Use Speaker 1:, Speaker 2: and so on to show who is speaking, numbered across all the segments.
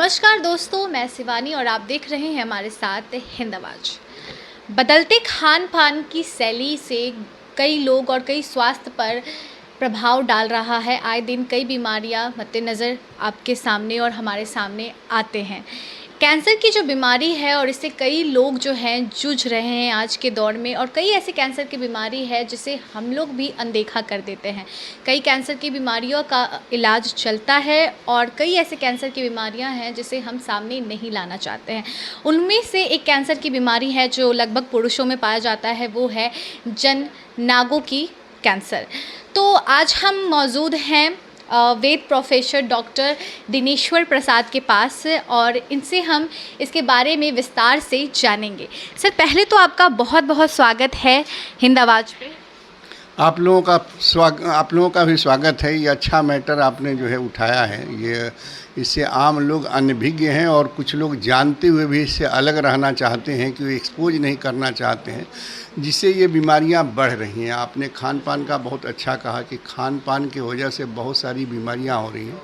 Speaker 1: नमस्कार दोस्तों, मैं शिवानी और आप देख रहे हैं हमारे साथ हिंद आवाज़। बदलते खान पान की शैली से कई लोग और कई स्वास्थ्य पर प्रभाव डाल रहा है। आए दिन कई बीमारियां मद्देनज़र आपके सामने और हमारे सामने आते हैं। कैंसर की जो बीमारी है और इससे कई लोग जो हैं जूझ रहे हैं आज के दौर में, और कई ऐसे कैंसर की बीमारी है जिसे हम लोग भी अनदेखा कर देते हैं। कई कैंसर की बीमारियों का इलाज चलता है और कई ऐसे कैंसर की बीमारियां हैं जिसे हम सामने नहीं लाना चाहते हैं। उनमें से एक कैंसर की बीमारी है जो लगभग पुरुषों में पाया जाता है, वो है जननांगों की कैंसर। तो आज हम मौजूद हैं वेद प्रोफेसर डॉक्टर दिनेश्वर प्रसाद के पास और इनसे हम इसके बारे में विस्तार से जानेंगे। सर, पहले तो आपका बहुत बहुत स्वागत है हिंद आवाज़ पे।
Speaker 2: आप लोगों का भी स्वागत है। ये अच्छा मैटर आपने जो है उठाया है। ये इससे आम लोग अनभिज्ञ हैं और कुछ लोग जानते हुए भी इससे अलग रहना चाहते हैं कि वो एक्सपोज नहीं करना चाहते हैं, जिससे ये बीमारियां बढ़ रही हैं। आपने खान पान का बहुत अच्छा कहा कि खान पान की वजह से बहुत सारी बीमारियां हो रही हैं।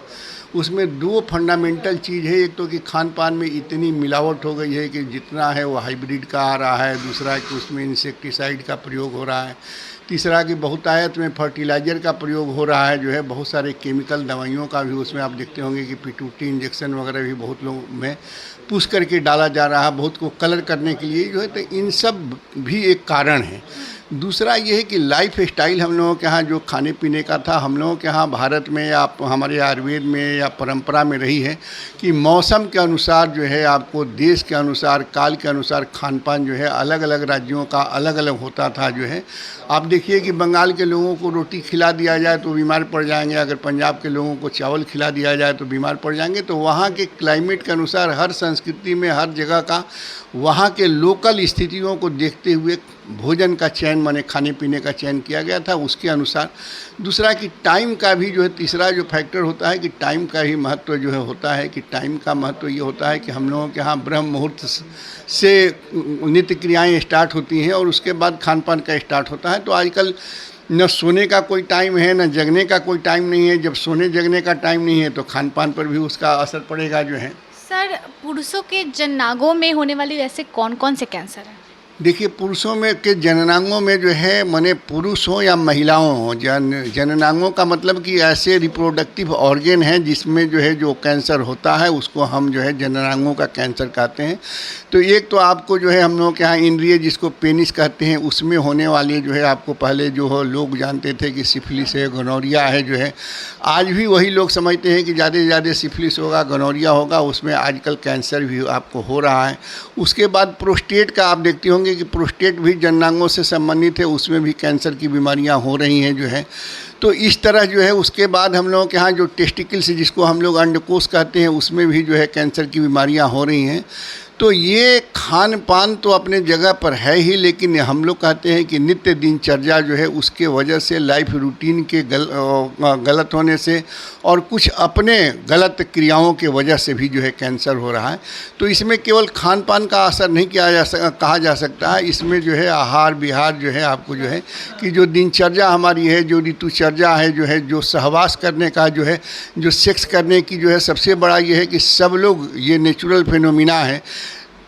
Speaker 2: उसमें दो फंडामेंटल चीज़ है। एक तो कि खान पान में इतनी मिलावट हो गई है कि जितना है वो हाइब्रिड का आ रहा है, दूसरा कि उसमें इंसेक्टिसाइड का प्रयोग हो रहा है, तीसरा कि बहुतायत में फर्टिलाइज़र का प्रयोग हो रहा है, जो है बहुत सारे केमिकल दवाइयों का भी उसमें आप देखते होंगे कि पिट्यूटरी इंजेक्शन वगैरह भी बहुत लोगों में पुश करके डाला जा रहा है, बहुत को कलर करने के लिए जो है। तो इन सब भी एक कारण है। दूसरा ये है कि लाइफ स्टाइल हम लोगों के यहाँ जो खाने पीने का था, हम लोगों के यहाँ भारत में या हमारे आयुर्वेद में या परंपरा में रही है कि मौसम के अनुसार जो है आपको देश के अनुसार, काल के अनुसार खान पान जो है अलग अलग राज्यों का अलग अलग होता था। जो है आप देखिए कि बंगाल के लोगों को रोटी खिला दिया जाए तो बीमार पड़ जाएंगे, अगर पंजाब के लोगों को चावल खिला दिया जाए तो बीमार पड़ जाएंगे। तो वहाँ के क्लाइमेट के अनुसार हर संस्कृति में हर जगह का वहाँ के लोकल स्थितियों को देखते हुए भोजन का चयन, माने खाने पीने का चयन किया गया था उसके अनुसार। दूसरा कि टाइम का भी जो है, तीसरा जो फैक्टर होता है कि टाइम का ही महत्व जो है होता है कि टाइम का महत्व ये होता है कि हम लोगों के यहाँ ब्रह्म मुहूर्त से नित्य क्रियाएँ स्टार्ट होती हैं और उसके बाद खान पान का स्टार्ट होता है। तो आजकल न सोने का कोई टाइम है न जगने का कोई टाइम नहीं है। जब सोने जगने का टाइम नहीं है तो खान पान पर भी उसका असर पड़ेगा जो है।
Speaker 1: सर, पुरुषों के जननांगों में होने वाली ऐसे कौन कौन से कैंसर हैं?
Speaker 2: देखिए, पुरुषों में के जननांगों में जो है, माने पुरुष हो या महिलाओं हो, जननांगों का मतलब कि ऐसे रिप्रोडक्टिव ऑर्गेन हैं जिसमें जो है जो कैंसर होता है उसको हम जो है जननांगों का कैंसर कहते हैं। तो एक तो आपको जो है हम लोग के यहाँ इंद्रिय जिसको पेनिस कहते हैं उसमें होने वाली जो है, आपको पहले जो हो लोग जानते थे कि सिफिलिस है, गोनोरिया है जो है। आज भी वही लोग समझते हैं कि ज़्यादा से ज़्यादा सिफिलिस होगा, गोनोरिया होगा, उसमें आजकल कैंसर भी आपको हो रहा है। उसके बाद प्रोस्टेट का आप देखते होंगे कि प्रोस्टेट भी जननांगों से संबंधित है, उसमें भी कैंसर की बीमारियां हो रही हैं जो है। तो इस तरह जो है उसके बाद हम लोगों के यहाँ जो टेस्टिकल्स जिसको हम लोग अंडकोश कहते हैं उसमें भी जो है कैंसर की बीमारियां हो रही हैं। तो ये खान पान तो अपने जगह पर है ही, लेकिन हम लोग कहते हैं कि नित्य दिनचर्या जो है उसके वजह से, लाइफ रूटीन के गलत होने से और कुछ अपने गलत क्रियाओं के वजह से भी जो है कैंसर हो रहा है। तो इसमें केवल खान पान का असर नहीं कहा जा सकता है। इसमें जो है आहार विहार जो है आपको जो है कि जो दिनचर्या हमारी है, जो ऋतुचर्या है जो है, जो सहवास करने का जो है, जो सेक्स करने की जो है, सबसे बड़ा ये है कि सब लोग, ये नेचुरल फिनोमिना है।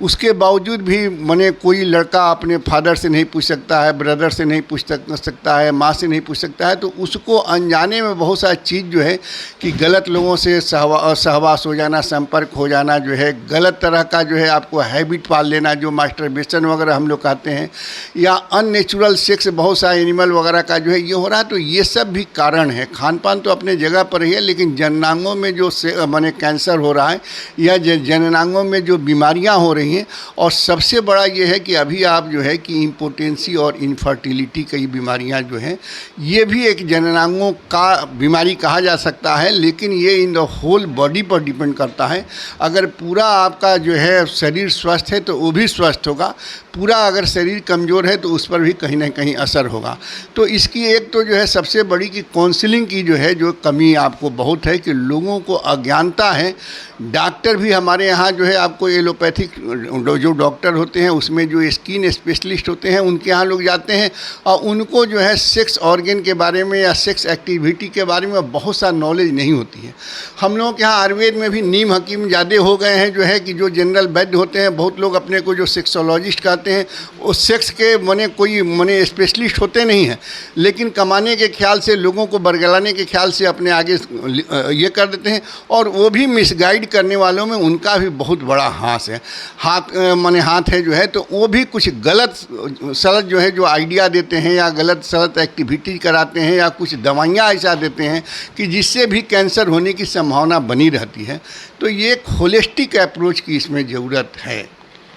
Speaker 2: उसके बावजूद भी माने कोई लड़का अपने फादर से नहीं पूछ सकता है, ब्रदर से नहीं पूछ सकता है, माँ से नहीं पूछ सकता है। तो उसको अनजाने में बहुत सारी चीज़ जो है कि गलत लोगों से सहवास हो जाना, संपर्क हो जाना जो है, गलत तरह का जो है आपको हैबिट पाल लेना, जो मास्टरबेशन वगैरह हम लोग कहते हैं, या अननेचुरल सेक्स बहुत सारे एनिमल वगैरह का जो है ये हो रहा है। तो ये सब भी कारण है। खान पान तो अपने जगह पर ही है, लेकिन जननांगों में जो माने कैंसर हो रहा है या जननांगों में जो बीमारियाँ हो रही हैं, और सबसे बड़ा ये है कि अभी आप जो है कि इम्पोटेंसी और इनफर्टिलिटी कई बीमारियां जो हैं, ये भी एक जननांगों का बीमारी कहा जा सकता है। लेकिन ये इन द होल बॉडी पर डिपेंड करता है। अगर पूरा आपका जो है शरीर स्वस्थ है तो वो भी स्वस्थ होगा, पूरा अगर शरीर कमज़ोर है तो उस पर भी कहीं ना कहीं असर होगा। तो इसकी एक तो जो है सबसे बड़ी कि काउंसलिंग की जो है जो कमी आपको बहुत है कि लोगों को अज्ञानता है। डॉक्टर भी हमारे यहाँ जो है आपको एलोपैथिक जो डॉक्टर होते हैं उसमें जो स्किन स्पेशलिस्ट होते हैं उनके यहाँ लोग जाते हैं और उनको जो है सेक्स ऑर्गन के बारे में या सेक्स एक्टिविटी के बारे में बहुत सा नॉलेज नहीं होती है। हम लोगों के यहाँ आयुर्वेद में भी नीम हकीम ज़्यादा हो गए हैं जो है कि जो जनरल वैद्य होते हैं, बहुत लोग अपने को जो सेक्सोलॉजिस्ट कहते हैं वो सेक्स के कोई स्पेशलिस्ट होते नहीं हैं, लेकिन कमाने के ख्याल से लोगों को बरगलाने के ख्याल से अपने आगे ये कर देते हैं और वो भी मिसगाइड करने वालों में उनका भी बहुत बड़ा हाथ है जो है। तो वो भी कुछ गलत सलत जो है जो आइडिया देते हैं या गलत सलत एक्टिविटी कराते हैं या कुछ दवाइयाँ ऐसा देते हैं कि जिससे भी कैंसर होने की संभावना बनी रहती है। तो ये एक होलिस्टिक अप्रोच की इसमें ज़रूरत है।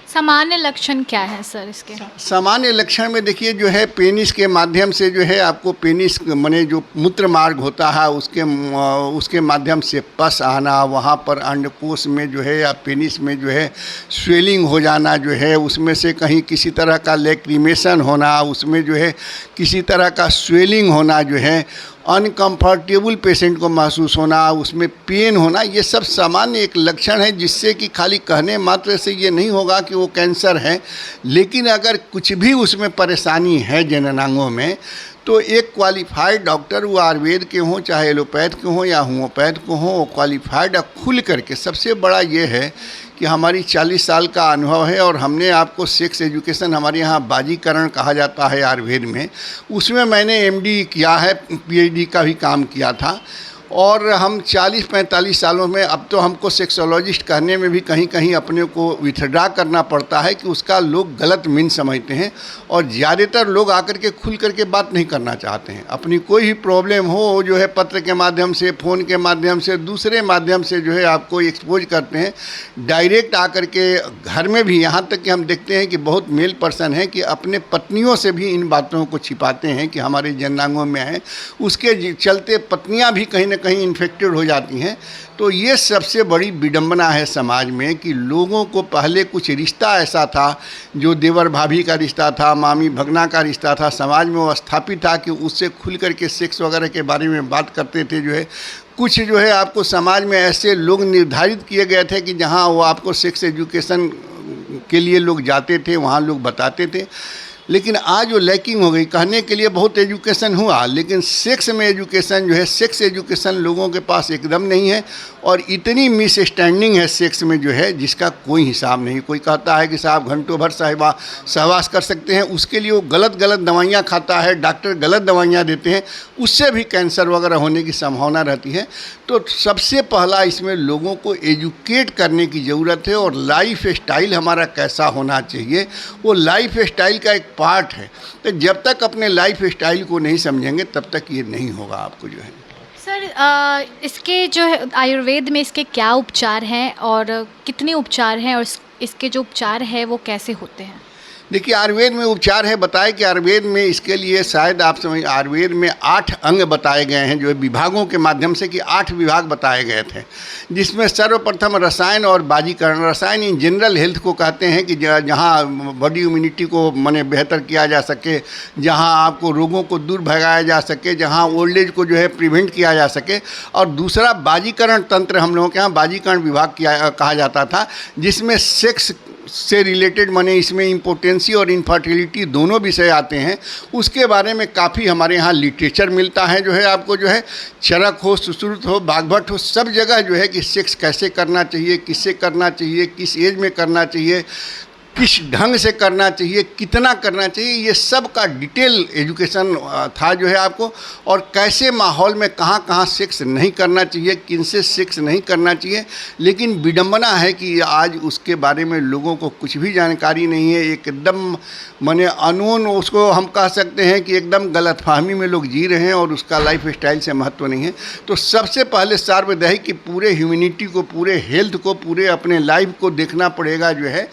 Speaker 1: सामान्य लक्षण क्या है सर इसके?
Speaker 2: सामान्य लक्षण में देखिए जो है पेनिस के माध्यम से जो है आपको पेनिस जो मूत्र मार्ग होता है उसके माध्यम से पस आना, वहाँ पर अंडकोश में जो है या पेनिस में जो है स्वेलिंग हो जाना जो है, उसमें से कहीं किसी तरह का लैक्रिमेशन होना, उसमें जो है किसी तरह का स्वेलिंग होना जो है, अनकम्फर्टेबल पेशेंट को महसूस होना, उसमें पेन होना, ये सब सामान्य एक लक्षण है जिससे कि खाली कहने मात्र से ये नहीं होगा कि वो कैंसर है। लेकिन अगर कुछ भी उसमें परेशानी है जननांगों में तो एक क्वालिफाइड डॉक्टर, वो आयुर्वेद के हों चाहे एलोपैथ के हों या होम्योपैथ को हों, वो क्वालिफाइड खुल करके, सबसे बड़ा ये है कि हमारी 40 साल का अनुभव है और हमने आपको सेक्स एजुकेशन हमारे यहाँ बाजीकरण कहा जाता है आयुर्वेद में, उसमें मैंने एमडी किया है, पीएचडी का भी काम किया था और हम 40-45 सालों में अब तो हमको सेक्सोलॉजिस्ट कहने में भी कहीं कहीं अपने को विथड्रा करना पड़ता है कि उसका लोग गलत मीन समझते हैं और ज़्यादातर लोग आकर के खुल करके बात नहीं करना चाहते हैं। अपनी कोई भी प्रॉब्लम हो जो है पत्र के माध्यम से, फ़ोन के माध्यम से, दूसरे माध्यम से जो है आपको एक्सपोज करते हैं। डायरेक्ट आकर के घर में भी, यहाँ तक कि हम देखते हैं कि बहुत मेल पर्सन है कि अपने पत्नियों से भी इन बातों को छिपाते हैं कि हमारे जननांगों में है, उसके चलते पत्नियाँ भी कहीं कहीं इन्फेक्टेड हो जाती हैं। तो ये सबसे बड़ी विडंबना है समाज में कि लोगों को पहले कुछ रिश्ता ऐसा था जो देवर भाभी का रिश्ता था, मामी भगना का रिश्ता था, समाज में वो स्थापित था कि उससे खुल करके सेक्स वगैरह के बारे में बात करते थे। जो है कुछ जो है आपको समाज में ऐसे लोग निर्धारित किए गए थे कि जहाँ वो आपको सेक्स एजुकेशन के लिए लोग जाते थे, वहाँ लोग बताते थे। लेकिन आज वो लैकिंग हो गई, कहने के लिए बहुत एजुकेशन हुआ लेकिन सेक्स में एजुकेशन जो है, सेक्स एजुकेशन लोगों के पास एकदम नहीं है और इतनी मिसस्टैंडिंग है सेक्स में जो है जिसका कोई हिसाब नहीं। कोई कहता है कि साहब घंटों भर सहवास कर सकते हैं, उसके लिए वो गलत दवाइयाँ खाता है, डॉक्टर गलत दवाइयाँ देते हैं, उससे भी कैंसर वगैरह होने की संभावना रहती है। तो सबसे पहला इसमें लोगों को एजुकेट करने की ज़रूरत है और लाइफ स्टाइल हमारा कैसा होना चाहिए, वो लाइफ स्टाइल का एक पार्ट है। तो जब तक अपने लाइफ स्टाइल को नहीं समझेंगे तब तक ये नहीं होगा आपको जो है।
Speaker 1: सर इसके जो है आयुर्वेद में इसके क्या उपचार हैं और कितने उपचार हैं और इसके जो उपचार है वो कैसे होते हैं?
Speaker 2: देखिए आयुर्वेद में उपचार है, बताए कि आयुर्वेद में इसके लिए शायद आप समझ, आयुर्वेद में 8 अंग बताए गए हैं जो विभागों के माध्यम से कि 8 विभाग बताए गए थे, जिसमें सर्वप्रथम रसायन और बाजीकरण। रसायन इन जनरल हेल्थ को कहते हैं कि जहाँ बॉडी इम्यूनिटी को बेहतर किया जा सके, जहाँ आपको रोगों को दूर भगाया जा सके, जहाँ ओल्ड एज को जो है प्रिवेंट किया जा सके। और दूसरा बाजीकरण तंत्र, हम लोगों के यहाँ बाजीकरण विभाग कहा जाता था, जिसमें सेक्स से रिलेटेड इसमें इम्पोर्टेंसी और इनफर्टिलिटी दोनों विषय आते हैं। उसके बारे में काफ़ी हमारे यहाँ लिटरेचर मिलता है जो है आपको जो है, चरक हो, सुश्रुत हो, बागभट हो, सब जगह जो है कि सेक्स कैसे करना चाहिए, किससे करना चाहिए, किस एज में करना चाहिए, किस ढंग से करना चाहिए, कितना करना चाहिए, ये सब का डिटेल एजुकेशन था जो है आपको। और कैसे माहौल में कहाँ कहाँ सेक्स नहीं करना चाहिए, किनसे सेक्स नहीं करना चाहिए। लेकिन विडंबना है कि आज उसके बारे में लोगों को कुछ भी जानकारी नहीं है, एकदम अनोन, उसको हम कह सकते हैं कि एकदम गलतफहमी में लोग जी रहे हैं और उसका लाइफ स्टाइल से महत्व नहीं है। तो सबसे पहले सार्वदैहिक कि पूरे ह्यूमैनिटी को, पूरे हेल्थ को, पूरे अपने लाइफ को देखना पड़ेगा जो है।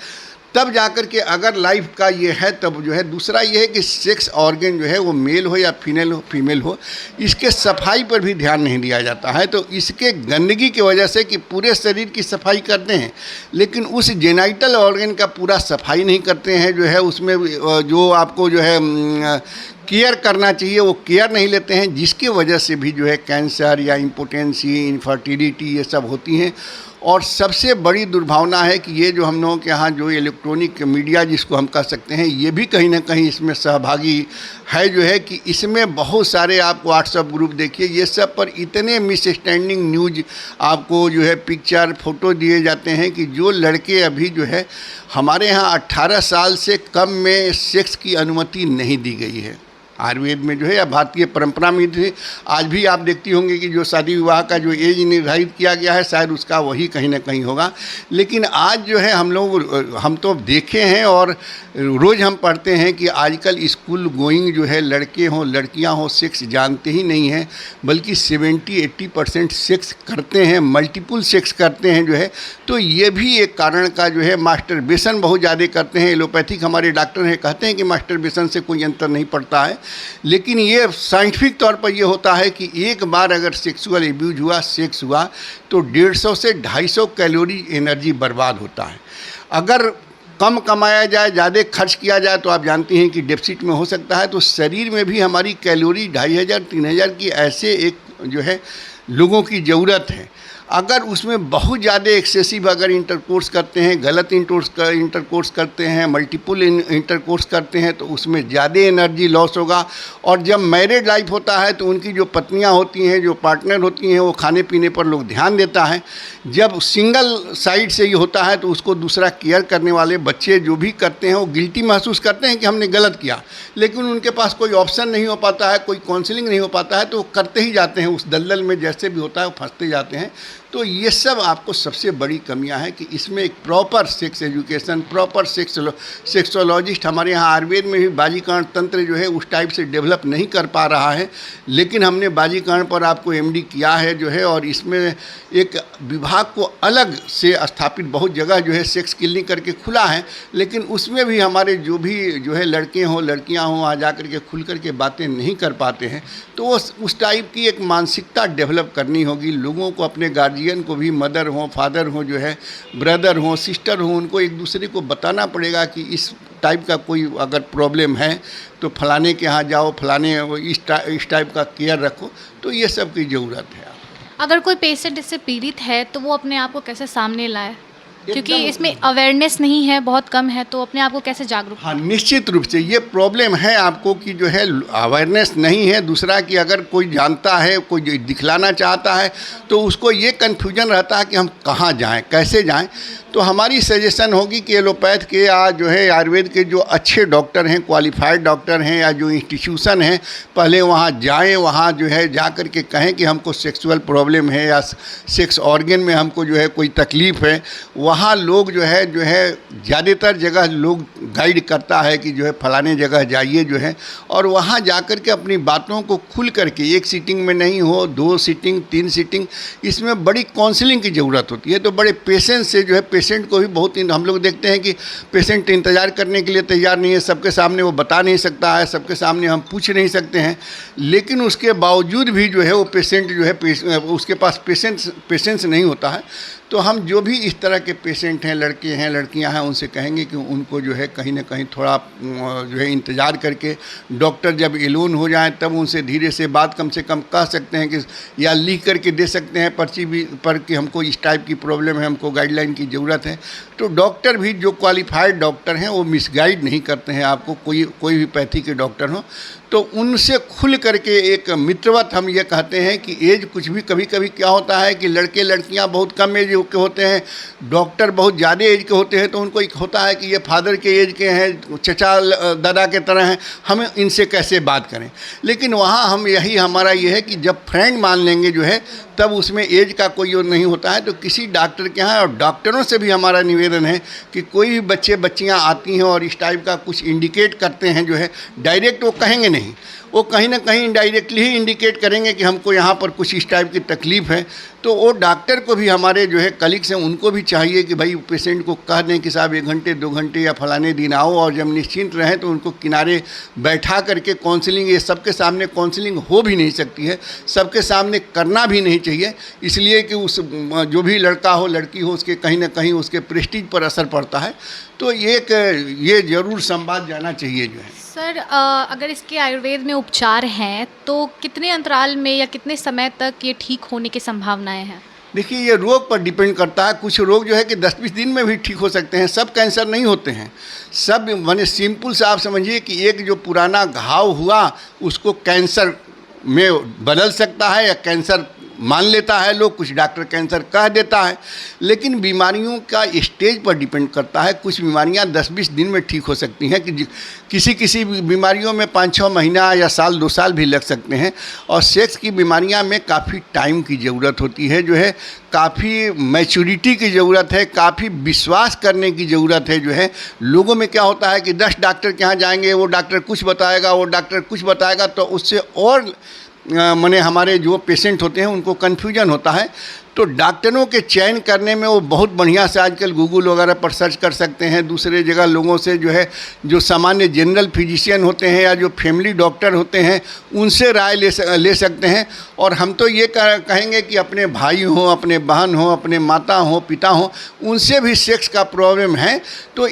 Speaker 2: तब जाकर के अगर लाइफ का ये है तब जो है। दूसरा ये है कि सेक्स ऑर्गन जो है वो मेल हो या फीमेल हो, इसके सफाई पर भी ध्यान नहीं दिया जाता है। तो इसके गंदगी की वजह से कि पूरे शरीर की सफाई करते हैं लेकिन उस जेनाइटल ऑर्गन का पूरा सफाई नहीं करते हैं जो है, उसमें जो आपको जो है केयर करना चाहिए वो केयर नहीं लेते हैं, जिसकी वजह से भी जो है कैंसर या इम्पोटेंसी, इनफर्टिलिटी ये सब होती हैं। और सबसे बड़ी दुर्भावना है कि ये जो हम लोगों के यहाँ जो इलेक्ट्रॉनिक मीडिया जिसको हम कह सकते हैं, ये भी कहीं ना कहीं इसमें सहभागी है जो है कि इसमें बहुत सारे आप व्हाट्सएप ग्रुप देखिए, ये सब पर इतने मिसअंडरस्टैंडिंग न्यूज आपको जो है पिक्चर फोटो दिए जाते हैं कि जो लड़के अभी जो है हमारे यहाँ 18 साल से कम में सेक्स की अनुमति नहीं दी गई है। आयुर्वेद में जो है या भारतीय परंपरा में थे, आज भी आप देखती होंगी कि जो शादी विवाह का जो एज निर्धारित किया गया है शायद उसका वही कहीं ना कहीं होगा। लेकिन आज जो है हम तो देखे हैं और रोज़ हम पढ़ते हैं कि आजकल स्कूल गोइंग जो है लड़के हों लड़कियां हों सेक्स जानते ही नहीं हैं, बल्कि 70-80% सेक्स करते हैं, मल्टीपल सेक्स करते हैं जो है। तो ये भी एक कारण का जो है मास्टरबेशन बहुत ज़्यादा करते हैं। एलोपैथिक हमारे डॉक्टर हैं कहते हैं कि मास्टरबेशन से कोई अंतर नहीं पड़ता है, लेकिन ये साइंटिफिक तौर पर ये होता है कि एक बार अगर सेक्सुअल एब्यूज हुआ, सेक्स हुआ, तो 150 से 250 कैलोरी एनर्जी बर्बाद होता है। अगर कम कमाया जाए, ज़्यादा खर्च किया जाए तो आप जानती हैं कि डेफिसिट में हो सकता है। तो शरीर में भी हमारी कैलोरी 2500-3000 की ऐसे एक जो है लोगों की ज़रूरत है। अगर उसमें बहुत ज़्यादा एक्सेसिव अगर इंटरकोर्स करते हैं, गलत इंटरकोर्स करते हैं, मल्टीपल इंटरकोर्स करते हैं तो उसमें ज़्यादा एनर्जी लॉस होगा। और जब मैरिड लाइफ होता है तो उनकी जो पत्नियां होती हैं, जो पार्टनर होती हैं, वो खाने पीने पर लोग ध्यान देता है। जब सिंगल साइड से ये होता है तो उसको दूसरा केयर करने वाले बच्चे जो भी करते हैं वो गिल्टी महसूस करते हैं कि हमने गलत किया, लेकिन उनके पास कोई ऑप्शन नहीं हो पाता है, कोई काउंसलिंग नहीं हो पाता है, तो वो करते ही जाते हैं उस दलदल में, जैसे भी होता है वो फंसते जाते हैं। तो ये सब आपको सबसे बड़ी कमियां हैं कि इसमें एक proper sex education, proper sexologist हमारे यहाँ आयुर्वेद में भी बाजीकरण तंत्र जो है उस टाइप से डेवलप नहीं कर पा रहा है। लेकिन हमने बाजीकरण पर आपको एमडी किया है जो है, और इसमें एक विभाग को अलग से स्थापित बहुत जगह जो है सेक्स क्लिनिक करके खुला है, लेकिन उसमें भी हमारे जो भी जो है लड़के हों लड़कियां हों आ जा कर के खुल कर के बातें नहीं कर पाते हैं। तो उस टाइप की एक मानसिकता डेवलप करनी होगी लोगों को, अपने गार्जियन को भी, मदर हो, फादर हो, जो है ब्रदर हो, सिस्टर हो, उनको एक दूसरे को बताना पड़ेगा कि इस टाइप का कोई अगर प्रॉब्लम है तो फलाने के यहाँ जाओ, फलाने इस टाइप का केयर रखो। तो ये सब की ज़रूरत है।
Speaker 1: अगर कोई पेशेंट इससे पीड़ित है तो वो अपने आप को कैसे सामने लाए, क्योंकि इसमें अवेयरनेस नहीं है, बहुत कम है, तो अपने आप को कैसे जागरूक?
Speaker 2: हाँ, निश्चित रूप से ये प्रॉब्लम है आपको कि जो है अवेयरनेस नहीं है। दूसरा कि अगर कोई जानता है, कोई दिखलाना चाहता है तो उसको ये कन्फ्यूजन रहता है कि हम कहाँ जाएं, कैसे जाएं। तो हमारी सजेशन होगी कि एलोपैथ के या जो है आयुर्वेद के जो अच्छे डॉक्टर हैं, क्वालिफाइड डॉक्टर हैं या जो इंस्टीट्यूशन हैं, पहले वहाँ जाएं, वहाँ जो है जा कर के कहें कि हमको सेक्सुअल प्रॉब्लम है या सेक्स ऑर्गन में हमको जो है कोई तकलीफ़ है। वहाँ लोग जो है ज़्यादातर जगह लोग गाइड करता है कि जो है फलाने जगह जाइए जो है, और वहाँ जा कर के अपनी बातों को खुल करके, एक सीटिंग में नहीं हो, 2 सीटिंग 3 सीटिंग, इसमें बड़ी काउंसलिंग की ज़रूरत होती है। तो बड़े पेशेंस से जो है पेशेंट को भी बहुत, हम लोग देखते हैं कि पेशेंट इंतज़ार करने के लिए तैयार नहीं है, सबके सामने वो बता नहीं सकता है, सबके सामने हम पूछ नहीं सकते हैं, लेकिन उसके बावजूद भी जो है वो पेशेंट जो है उसके पास पेशेंस नहीं होता है। तो हम जो भी इस तरह के पेशेंट हैं, लड़के हैं लड़कियां हैं, उनसे कहेंगे कि उनको जो है कहीं ना कहीं थोड़ा जो है इंतज़ार करके डॉक्टर जब एलोन हो जाएं तब उनसे धीरे से बात कम से कम कह सकते हैं कि, या लिख करके दे सकते हैं पर्ची भी पर कि हमको इस टाइप की प्रॉब्लम है, हमको गाइडलाइन की ज़रूरत है। तो डॉक्टर भी जो क्वालिफाइड डॉक्टर हैं वो मिसगाइड नहीं करते हैं आपको, कोई भी पैथी के डॉक्टर हो तो उनसे खुल करके एक मित्रवत हम ये कहते हैं कि एज कुछ भी, कभी कभी क्या होता है कि लड़के लड़कियां बहुत कम एज के होते हैं, डॉक्टर बहुत ज़्यादा एज के होते हैं, तो उनको एक होता है कि ये फादर के एज के हैं, चचा दादा के तरह हैं, हमें इनसे कैसे बात करें। लेकिन वहाँ हम हमारा ये है कि जब फ्रेंड मान लेंगे जो है तब उसमें एज का कोई और नहीं होता है। तो किसी डॉक्टर के यहाँ, और डॉक्टरों से भी हमारा निवेदन है कि कोई भी बच्चियाँ आती हैं और इस टाइप का कुछ इंडिकेट करते हैं जो है, डायरेक्ट वो कहेंगे नहीं, वो कहीं ना कहीं इनडायरेक्टली ही इंडिकेट करेंगे कि हमको यहाँ पर कुछ इस टाइप की तकलीफ़ है, तो वो डॉक्टर को भी, हमारे जो है कलीग्स हैं, उनको भी चाहिए कि भाई पेशेंट को कह दें कि साहब 1 घंटे 2 घंटे या फलाने दिन आओ, और जब निश्चिंत रहें तो उनको किनारे बैठा करके काउंसलिंग, ये सबके सामने काउंसलिंग हो भी नहीं सकती है, सबके सामने करना भी नहीं चाहिए, इसलिए कि उस जो भी लड़का हो लड़की हो उसके कहीं ना कहीं उसके प्रेस्टीज पर असर पड़ता है। तो ये ज़रूर संवाद जाना चाहिए जो है।
Speaker 1: सर, अगर इसके आयुर्वेद में उपचार हैं तो कितने अंतराल में या कितने समय तक ये ठीक होने की संभावनाएं हैं?
Speaker 2: देखिए, ये रोग पर डिपेंड करता है। कुछ रोग जो है कि 10-20 दिन में भी ठीक हो सकते हैं, सब कैंसर नहीं होते हैं। सब माने सिंपल से आप समझिए कि एक जो पुराना घाव हुआ उसको कैंसर में बदल सकता है, या कैंसर मान लेता है लोग, कुछ डॉक्टर कैंसर कह देता है, लेकिन बीमारियों का स्टेज पर डिपेंड करता है। कुछ बीमारियां 10-20 दिन में ठीक हो सकती हैं, कि किसी बीमारियों में 5-6 महीना या साल 2 साल भी लग सकते हैं। और सेक्स की बीमारियां में काफ़ी टाइम की ज़रूरत होती है, जो है काफ़ी मैच्योरिटी की ज़रूरत है, काफ़ी विश्वास करने की ज़रूरत है। जो है लोगों में क्या होता है कि 10 डॉक्टर के यहाँ जाएंगे, वो डॉक्टर कुछ बताएगा, वो डॉक्टर कुछ बताएगा, तो उससे और माने हमारे जो पेशेंट होते हैं उनको कन्फ्यूजन होता है। तो डॉक्टरों के चयन करने में वो बहुत बढ़िया से आजकल गूगल वगैरह पर सर्च कर सकते हैं, दूसरे जगह लोगों से जो है, जो सामान्य जनरल फिजिशियन होते हैं या जो फैमिली डॉक्टर होते हैं उनसे राय ले सकते हैं। और हम तो ये कहेंगे कि अपने भाई हों, अपने बहन हों, अपने माता हों, पिता हों, उनसे भी सेक्स का प्रॉब्लम है तो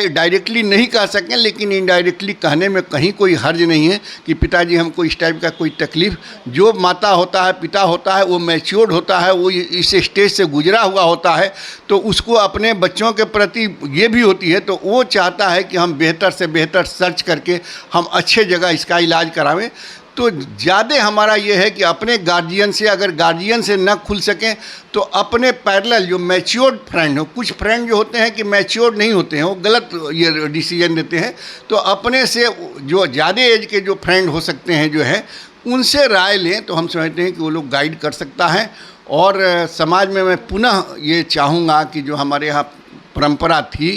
Speaker 2: डायरेक्टली नहीं कह सकें, लेकिन इनडायरेक्टली कहने में कहीं कोई हर्ज नहीं है कि पिताजी हमको इस टाइप का कोई तकलीफ़। जो माता होता है, पिता होता है, वो मैच्योर्ड होता है, वो इस स्टेज से गुजरा हुआ होता है, तो उसको अपने बच्चों के प्रति ये भी होती है, तो वो चाहता है कि हम बेहतर से बेहतर सर्च करके हम अच्छे जगह इसका इलाज करावें। तो ज़्यादा हमारा ये है कि अपने गार्जियन से, अगर गार्जियन से न खुल सकें तो अपने पैरेलल जो मैच्योर्ड फ्रेंड हो, कुछ फ्रेंड जो होते हैं कि मैच्योर्ड नहीं होते हैं, वो गलत ये डिसीजन देते हैं, तो अपने से जो ज़्यादा एज के जो फ्रेंड हो सकते हैं जो है उनसे राय लें, तो हम समझते हैं कि वो लोग गाइड कर सकता है। और समाज में मैं पुनः ये चाहूँगा कि जो हमारे यहाँ परंपरा थी,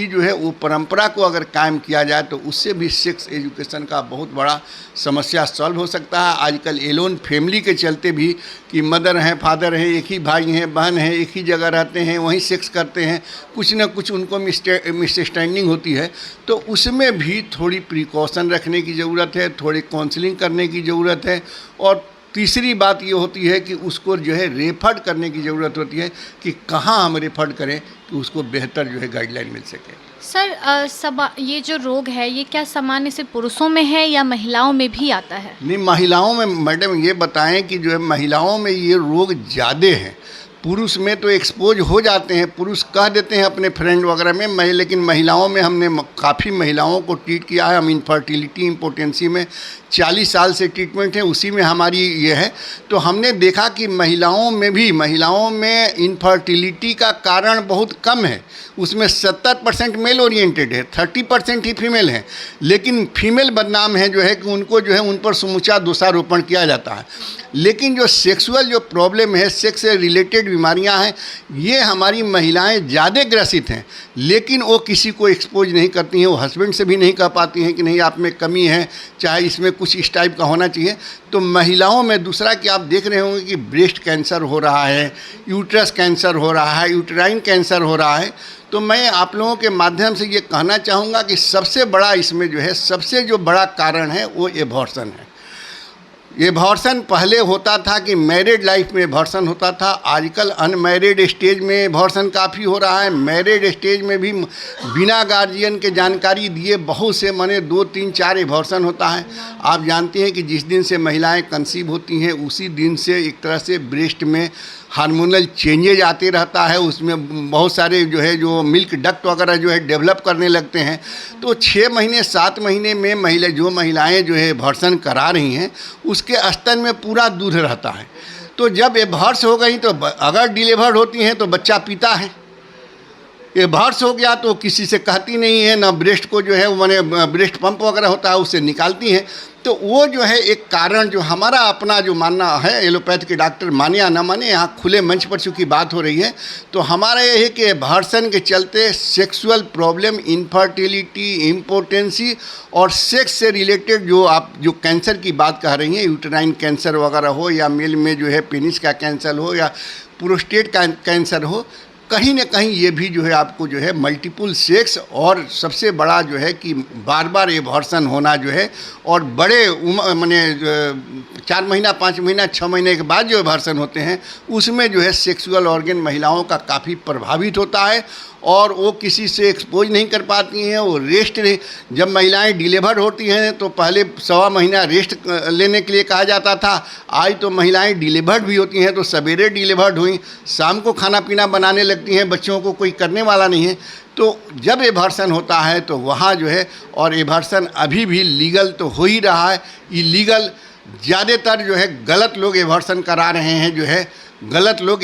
Speaker 2: जो है वो परंपरा को अगर कायम किया जाए तो उससे भी सेक्स एजुकेशन का बहुत बड़ा समस्या सॉल्व हो सकता है। आजकल एलोन फैमिली के चलते भी कि मदर हैं, फादर हैं, एक ही भाई हैं, बहन हैं, एक ही जगह रहते हैं, वहीं सेक्स करते हैं, कुछ ना कुछ उनको मिसअंडरस्टैंडिंग होती है, तो उसमें भी थोड़ी प्रिकॉशन रखने की ज़रूरत है, थोड़ी काउंसलिंग करने की ज़रूरत है। और तीसरी बात ये होती है कि उसको जो है रेफर करने की ज़रूरत होती है कि कहाँ हम रेफर करें कि उसको बेहतर जो है गाइडलाइन मिल सके।
Speaker 1: सर, ये जो रोग है ये क्या सामान्य से पुरुषों में है या महिलाओं में भी आता है?
Speaker 2: नहीं, महिलाओं में मैडम ये बताएं कि जो है महिलाओं में ये रोग ज़्यादा है। पुरुष में तो एक्सपोज हो जाते हैं, पुरुष कह देते हैं अपने फ्रेंड वगैरह में, लेकिन महिलाओं में हमने काफ़ी महिलाओं को ट्रीट किया है। हम इनफर्टिलिटी इम्पोर्टेंसी में 40 साल से ट्रीटमेंट है, उसी में हमारी ये है। तो हमने देखा कि महिलाओं में इनफर्टिलिटी का कारण बहुत कम है, उसमें 70% मेल ओरिएंटेड है, 30% ही फीमेल है। लेकिन फीमेल बदनाम है जो है कि उनको जो है उन पर समूचा दोषारोपण किया जाता है। लेकिन जो सेक्सुअल जो प्रॉब्लम है, सेक्स से रिलेटेड बीमारियां हैं, ये हमारी महिलाएं ज़्यादा ग्रसित हैं, लेकिन वो किसी को एक्सपोज नहीं करती हैं, वो हस्बैंड से भी नहीं कह पाती हैं कि नहीं आप में कमी है, चाहे इसमें कुछ इस टाइप का होना चाहिए। तो महिलाओं में दूसरा कि आप देख रहे होंगे कि ब्रेस्ट कैंसर हो रहा है, यूट्रस कैंसर हो रहा है, यूट्राइन कैंसर हो रहा है। तो मैं आप लोगों के माध्यम से ये कहना चाहूँगा कि सबसे बड़ा इसमें जो है, सबसे जो बड़ा कारण है वो एबॉर्शन है। एबॉर्शन पहले होता था कि मैरिड लाइफ में एबॉर्शन होता था, आजकल अनमैरिड स्टेज में एबॉर्शन काफ़ी हो रहा है। मैरिड स्टेज में भी बिना गार्जियन के जानकारी दिए बहुत से 2, 3, 4 एबॉर्शन होता है। आप जानते हैं कि जिस दिन से महिलाएं कंसीव होती हैं उसी दिन से एक तरह से ब्रेस्ट में हार्मोनल चेंजेज आते रहता है, उसमें बहुत सारे जो है जो मिल्क डक्ट वगैरह जो है डेवलप करने लगते हैं। तो 6 महीने 7 महीने में महिलाएं जो है एबॉर्शन करा रही हैं उसके स्तन में पूरा दूध रहता है। तो जब एबॉर्स हो गई तो अगर डिलीवर होती हैं तो बच्चा पीता है, ये भर्स हो गया तो किसी से कहती नहीं है, ना ब्रेस्ट को जो है मैंने ब्रेस्ट पंप वगैरह होता है उससे निकालती हैं। तो वो जो है एक कारण जो हमारा अपना जो मानना है, एलोपैथ के डॉक्टर माने या ना माने, यहाँ खुले मंच पर चूँकि बात हो रही है, तो हमारा ये है कि भर्सन के चलते सेक्सुअल प्रॉब्लम, इनफर्टिलिटी, इम्पोर्टेंसी और सेक्स से रिलेटेड जो कैंसर की बात कह रही हैं, यूटेराइन कैंसर वगैरह हो या मेल में जो है पेनिस का कैंसर हो या प्रोस्टेट का कैंसर हो, कहीं ना कहीं ये भी जो है आपको जो है मल्टीपल सेक्स और सबसे बड़ा जो है कि बार बार एबॉर्शन होना जो है, और बड़े माने 4 महीना 5 महीना 6 महीने के बाद जो एबॉर्शन होते हैं उसमें जो है सेक्सुअल ऑर्गन महिलाओं का काफ़ी प्रभावित होता है और वो किसी से एक्सपोज नहीं कर पाती हैं। वो रेस्ट जब महिलाएं डिलीवर होती हैं तो पहले 1.25 महीना रेस्ट लेने के लिए कहा जाता था। आज तो महिलाएं डिलीवर्ड भी होती हैं तो सवेरे डिलीवर्ड हुई, शाम को खाना पीना बनाने लगती हैं, बच्चों को कोई करने वाला नहीं है। तो जब एबॉर्शन होता है तो वहाँ जो है, और एबॉर्शन अभी भी लीगल तो हो ही रहा है, इलीगल ज़्यादातर जो है गलत लोग एबॉर्शन करा रहे हैं, जो है गलत लोग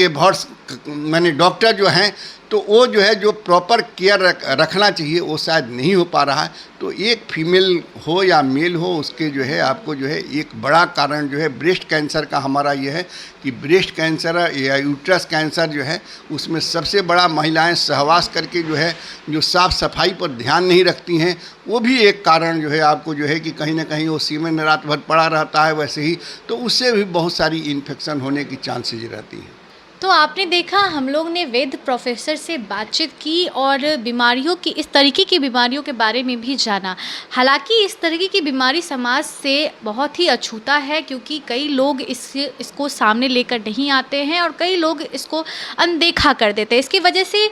Speaker 2: माने डॉक्टर जो हैं तो वो जो है जो प्रॉपर केयर रखना चाहिए वो शायद नहीं हो पा रहा है। तो एक फीमेल हो या मेल हो, उसके जो है आपको जो है एक बड़ा कारण जो है ब्रेस्ट कैंसर का हमारा ये है कि ब्रेस्ट कैंसर या यूट्रस कैंसर जो है उसमें सबसे बड़ा महिलाएं सहवास करके जो है जो साफ़ सफाई पर ध्यान नहीं रखती हैं, वो भी एक कारण जो है आपको जो है कि कहीं ना कहीं वो सीमेन रात भर पड़ा रहता है वैसे ही, तो उससे भी बहुत सारी इन्फेक्शन होने की चांसेज रहती हैं।
Speaker 1: तो आपने देखा, हम लोग ने वैद्य प्रोफेसर से बातचीत की और बीमारियों की, इस तरीके की बीमारियों के बारे में भी जाना। हालांकि इस तरीके की बीमारी समाज से बहुत ही अछूता है क्योंकि कई लोग इसको सामने लेकर नहीं आते हैं और कई लोग इसको अनदेखा कर देते हैं। इसकी वजह से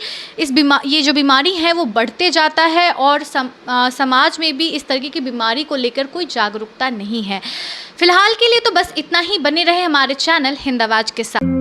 Speaker 1: ये जो बीमारी है वो बढ़ते जाता है और समाज में भी इस तरीके की बीमारी को लेकर कोई जागरूकता नहीं है। फिलहाल के लिए तो बस इतना ही। बने रहे हमारे चैनल हिंद आवाज़ के साथ।